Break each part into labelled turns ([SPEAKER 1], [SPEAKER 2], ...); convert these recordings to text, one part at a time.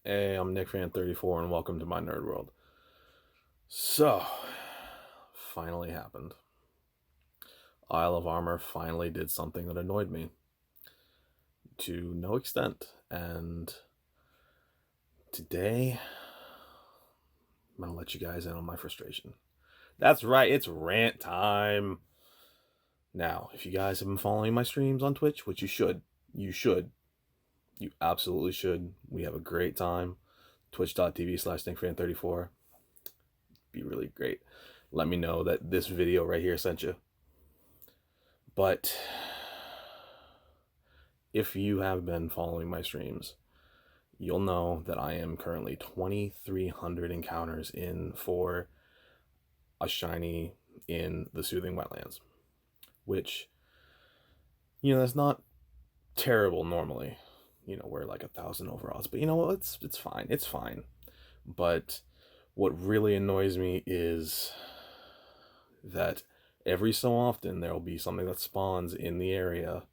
[SPEAKER 1] Hey, I'm Nick Fan 34 and welcome to my nerd world. So, finally happened. Isle of Armor finally did something that annoyed me to no extent. And today, I'm going to let you guys in on my frustration. That's right, it's rant time. Now, if you guys have been following my streams on Twitch, which you should, you absolutely should. We have a great time. Twitch.tv/NickFan34. Be really great. Let me know that this video right here sent you. But if you have been following my streams, you'll know that I am currently 2,300 encounters in for a shiny in the Soothing Wetlands, which, that's not terrible normally. We're like 1,000 overalls, but you know what? It's fine. It's fine. But what really annoys me is that every so often there will be something that spawns in the area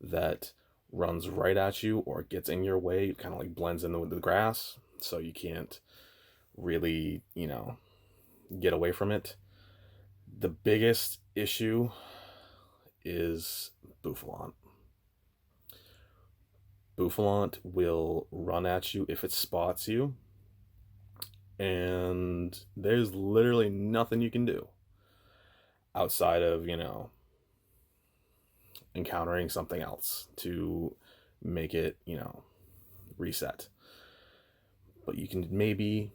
[SPEAKER 1] that runs right at you or gets in your way. It kind of like blends in with the grass, so you can't really, get away from it. The biggest issue is Bouffalont. Bouffalont will run at you if it spots you, and there's literally nothing you can do outside of, encountering something else to make it, reset. But you can maybe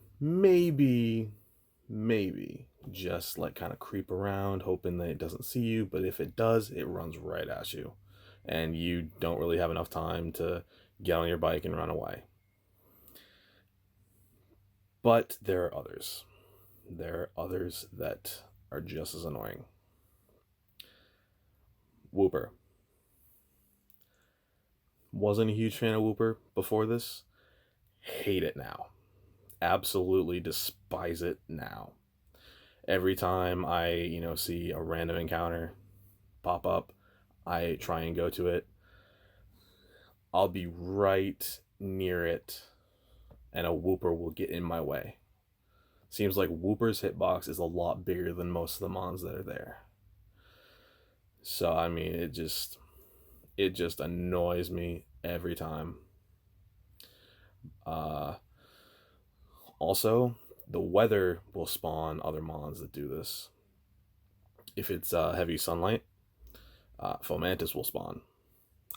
[SPEAKER 1] just like kind of creep around hoping that it doesn't see you, but if it does, it runs right at you and you don't really have enough time to get on your bike and run away. But there are others. That are just as annoying. Wooper. Wasn't a huge fan of Wooper before this. Hate it now. Absolutely despise it now. Every time I, see a random encounter pop up, I try and go to it. I'll be right near it, and a Wooper will get in my way. Seems like Wooper's hitbox is a lot bigger than most of the mons that are there. So, I mean, it just annoys me every time. Also, the weather will spawn other mons that do this. If it's heavy sunlight, Fomantis will spawn.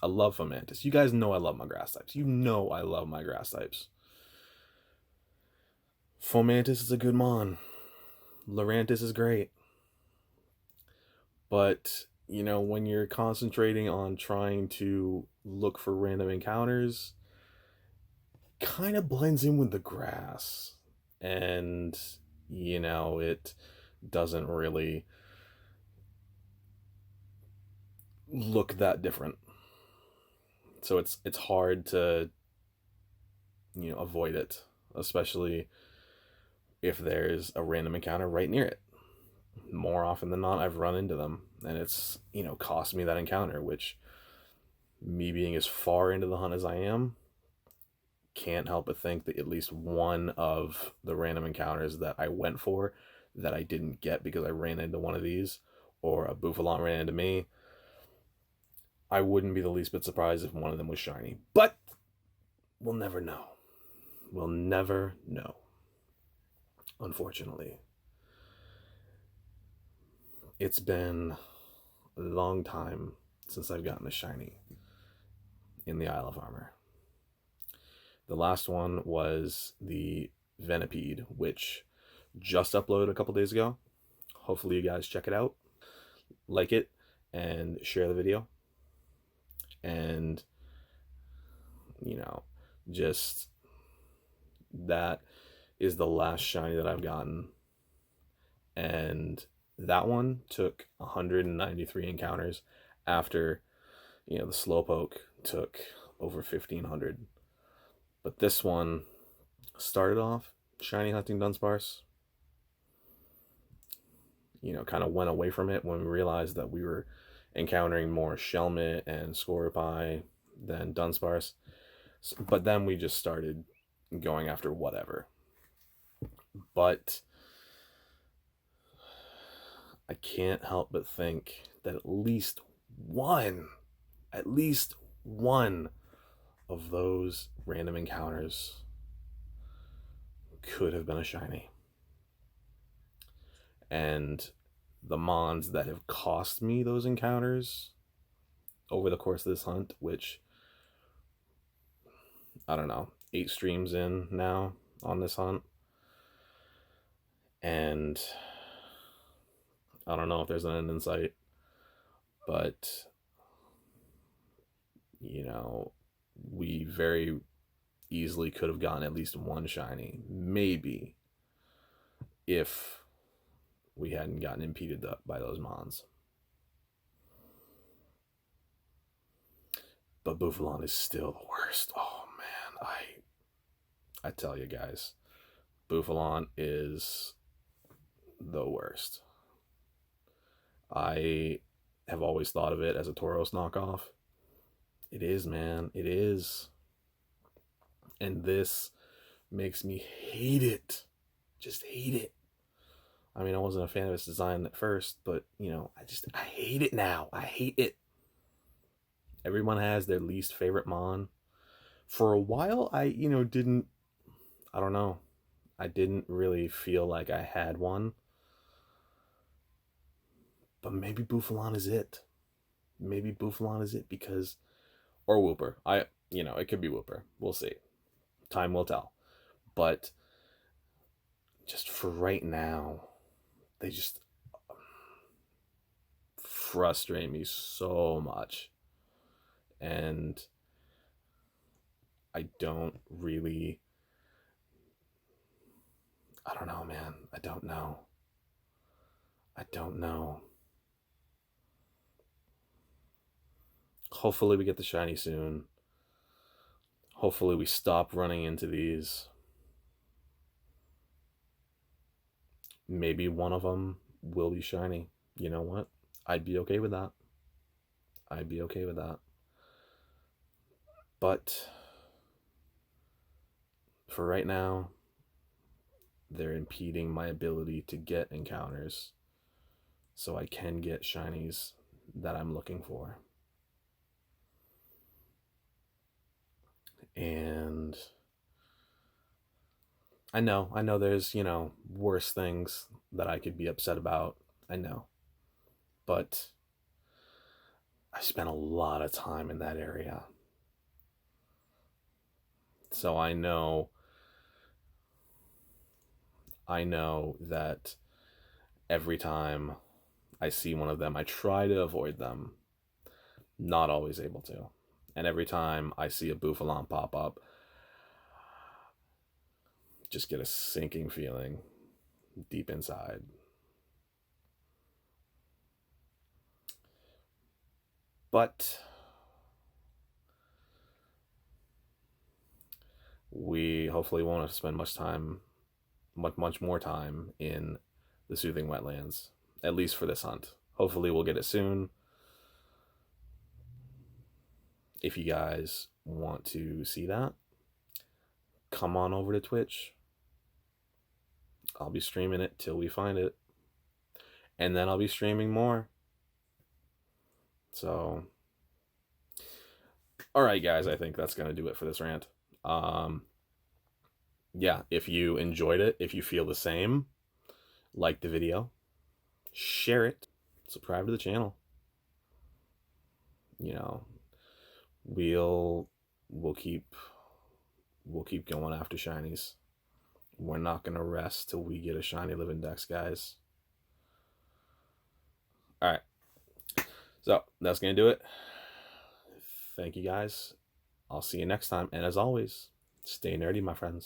[SPEAKER 1] I love Fomantis. You guys know I love my grass types. You know I love my grass types. Fomantis is a good mon. Lurantis is great. But, when you're concentrating on trying to look for random encounters, kind of blends in with the grass. And, it doesn't really look that different. So it's hard to, avoid it, especially if there's a random encounter right near it. More often than not, I've run into them, and it's, cost me that encounter, which, me being as far into the hunt as I am, can't help but think that at least one of the random encounters that I went for that I didn't get because I ran into one of these, or a Bouffalont ran into me, I wouldn't be the least bit surprised if one of them was shiny. But we'll never know. We'll never know. Unfortunately. It's been a long time since I've gotten a shiny in the Isle of Armor. The last one was the Venipede, which just uploaded a couple days ago. Hopefully you guys check it out, like it, and share the video. And, just that is the last shiny that I've gotten. And that one took 193 encounters after, the Slowpoke took over 1,500. But this one started off shiny hunting Dunsparce. Kind of went away from it when we realized that we were encountering more Shelmet and Scoropie than Dunsparce. But then we just started, going after whatever. But I can't help but think that at least one of those random encounters could have been a shiny. And the mons that have cost me those encounters over the course of this hunt, which, I don't know, 8 streams in now on this hunt, and I don't know if there's an end in sight, but you know, we very easily could have gotten at least one shiny, maybe, if we hadn't gotten impeded by those mons. But Bouffalon is still the worst. Oh man, I tell you guys, Bouffalon is the worst. I have always thought of it as a Tauros knockoff. It is, man. It is. And this makes me hate it. Just hate it. I mean, I wasn't a fan of its design at first, but, you know, I hate it now. I hate it. Everyone has their least favorite mon. For a while, I don't know. I didn't really feel like I had one. But maybe Bouffalon is it. Maybe Bouffalon is it because... Or Wooper. It could be Wooper. We'll see. Time will tell. But just for right now, they just frustrate me so much. And I don't really... I don't know, man. I don't know. Hopefully we get the shiny soon. Hopefully we stop running into these. Maybe one of them will be shiny. You know what? I'd be okay with that. But for right now, they're impeding my ability to get encounters so I can get shinies that I'm looking for. And I know there's, worse things that I could be upset about. I know. But I spent a lot of time in that area. So I know that every time I see one of them, I try to avoid them. Not always able to. And every time I see a Bouffalon pop up, just get a sinking feeling deep inside. But we hopefully won't have to spend much more time in the Soothing Wetlands, at least for this hunt. Hopefully we'll get it soon. If you guys want to see that, come on over to Twitch. I'll be streaming it till we find it. And then I'll be streaming more. So, all right, guys, I think that's going to do it for this rant. Yeah, if you enjoyed it, if you feel the same, like the video, share it, subscribe to the channel. We'll keep going after shinies. We're not gonna rest till we get a shiny living dex, guys. All right, so that's gonna do it. Thank you, guys. I'll see you next time, and as always, stay nerdy, my friends.